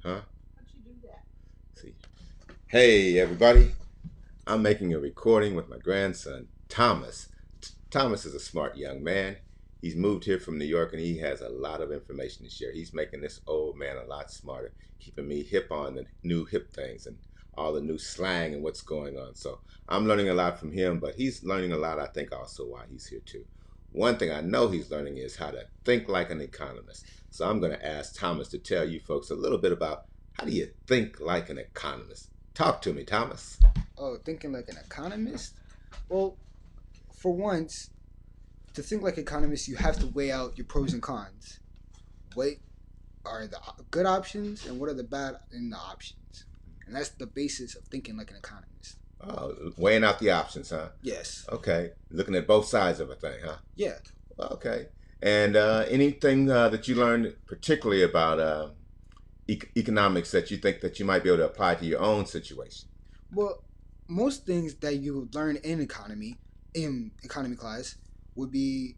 Huh? See. Hey, everybody. I'm making a recording with my grandson, Thomas. Thomas is a smart young man. He's moved here from New York and he has a lot of information to share. He's making this old man a lot smarter, keeping me hip on the new hip things and all the new slang and what's going on. So I'm learning a lot from him, but he's learning a lot, I think, also while he's here too. One thing I know he's learning is how to think like an economist. So I'm going to ask Thomas to tell you folks a little bit about how do you think like an economist. Talk to me, Thomas. Oh, thinking like an economist? Well, for once, to think like economists, you have to weigh out your pros and cons. What are the good options and what are the bad in the options? And that's the basis of thinking like an economist. Weighing out the options, huh? Yes. Okay, looking at both sides of a thing, huh? Yeah. Okay. And anything that you learned particularly about economics that you think that you might be able to apply to your own situation? Well, most things that you learn in economy class, would be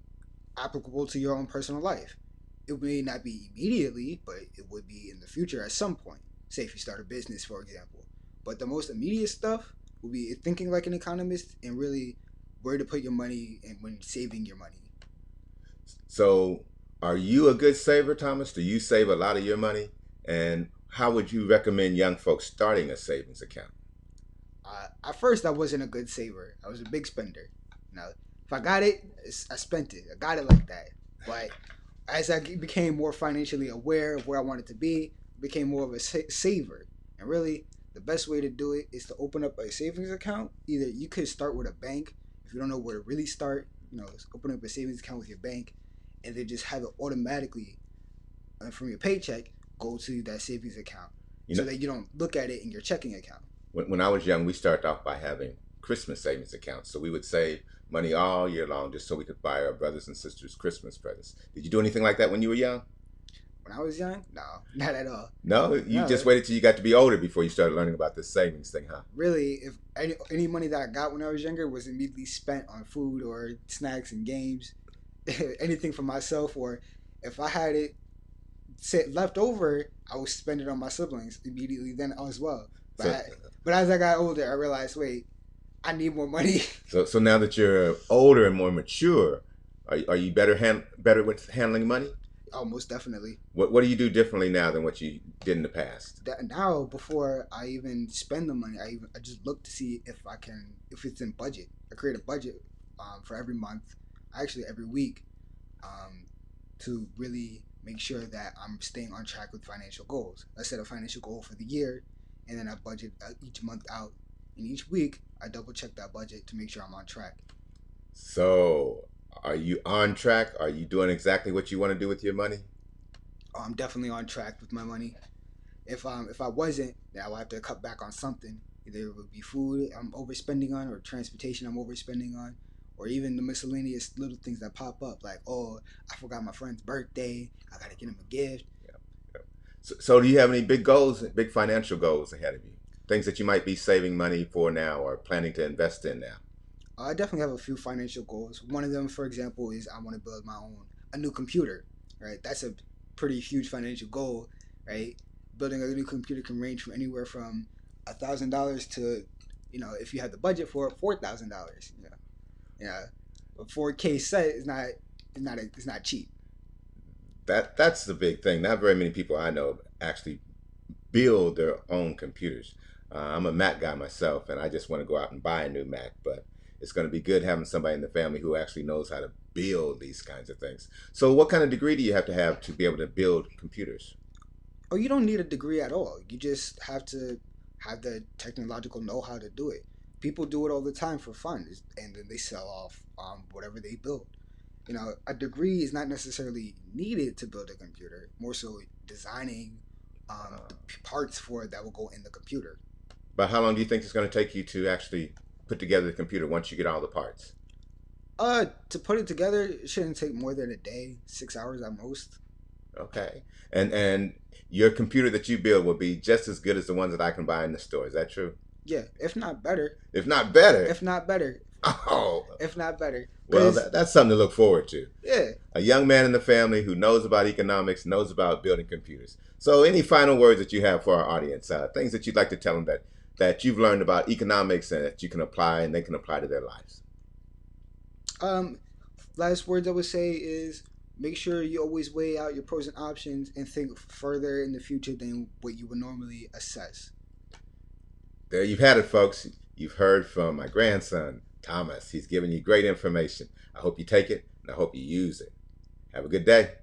applicable to your own personal life. It may not be immediately, but it would be in the future at some point. Say if you start a business, for example. But the most immediate stuff would be thinking like an economist and really where to put your money and when saving your money. So, are you a good saver, Thomas? Do you save a lot of your money? And how would you recommend young folks starting a savings account? At first, I wasn't a good saver. I was a big spender. Now, if I got it, I spent it. I got it like that. But as I became more financially aware of where I wanted to be, I became more of a saver. And really, the best way to do it is to open up a savings account. Either you could start with a bank if you don't know where to really start. Open up a savings account with your bank, and then just have it automatically from your paycheck go to that savings account, You so know, that you don't look at it in your checking account. when I was young, we started off by having Christmas savings accounts. So we would save money all year long just so we could buy our brothers and sisters Christmas presents. Did you do anything like that when you were young? When I was young, no, not at all. No, you No, just waited till you got to be older before you started learning about this savings thing, huh? really, if any money that I got when I was younger was immediately spent on food or snacks and games, anything for myself, or if I had it left over, I would spend it on my siblings immediately then as well. But So, but as I got older, I realized, wait, I need more money. so now that you're older and more mature, are you better with handling money? Oh, most definitely. What do you do differently now than what you did in the past? That now, before I even spend the money, I just look to see if it's in budget. I create a budget for every month, actually every week, um, to really make sure that I'm staying on track with financial goals. I set a financial goal for the year, and then I budget each month out. And each week, I double check that budget to make sure I'm on track. So, are you on track? Are you doing exactly what you want to do with your money? I'm definitely on track with my money. If I wasn't, then I would have to cut back on something. Either it would be food I'm overspending on, or transportation I'm overspending on, or even the miscellaneous little things that pop up, like, oh, I forgot my friend's birthday, I gotta get him a gift. So do you have any big goals, big financial goals ahead of you? Things that you might be saving money for now or planning to invest in now? I definitely have a few financial goals. One of them, for example, is I want to build my own a new computer. Right, that's a pretty huge financial goal. Right, building a new computer can range from anywhere from $1,000 to, if you have the budget for it, $4,000. Yeah, a 4K set is not cheap. That's the big thing. Not very many people I know actually build their own computers. I'm a Mac guy myself, and I just want to go out and buy a new Mac. But it's going to be good having somebody in the family who actually knows how to build these kinds of things. So, what kind of degree do you have to be able to build computers? Oh, you don't need a degree at all. You just have to have the technological know-how to do it. People do it all the time for fun, and then they sell off whatever they build. A degree is not necessarily needed to build a computer. More so, designing the parts for it that will go in the computer. But how long do you think it's going to take you to actually put together the computer once you get all the parts? To put it together, it shouldn't take more than a day, 6 hours at most. Okay. And your computer that you build will be just as good as the ones that I can buy in the store. Is that true? Yeah, if not better. If not better. If not better. Oh, if not better. well, 'Cause, that's something to look forward to. yeah. A young man in the family who knows about economics, knows about building computers. So, any final words that you have for our audience? Things that you'd like to tell them that you've learned about economics and that you can apply and they can apply to their lives. Um, Last words I would say is make sure you always weigh out your pros and options and think further in the future than what you would normally assess. There you've had it, folks. You've heard from my grandson, Thomas. He's giving you great information. I hope you take it and I hope you use it. Have a good day.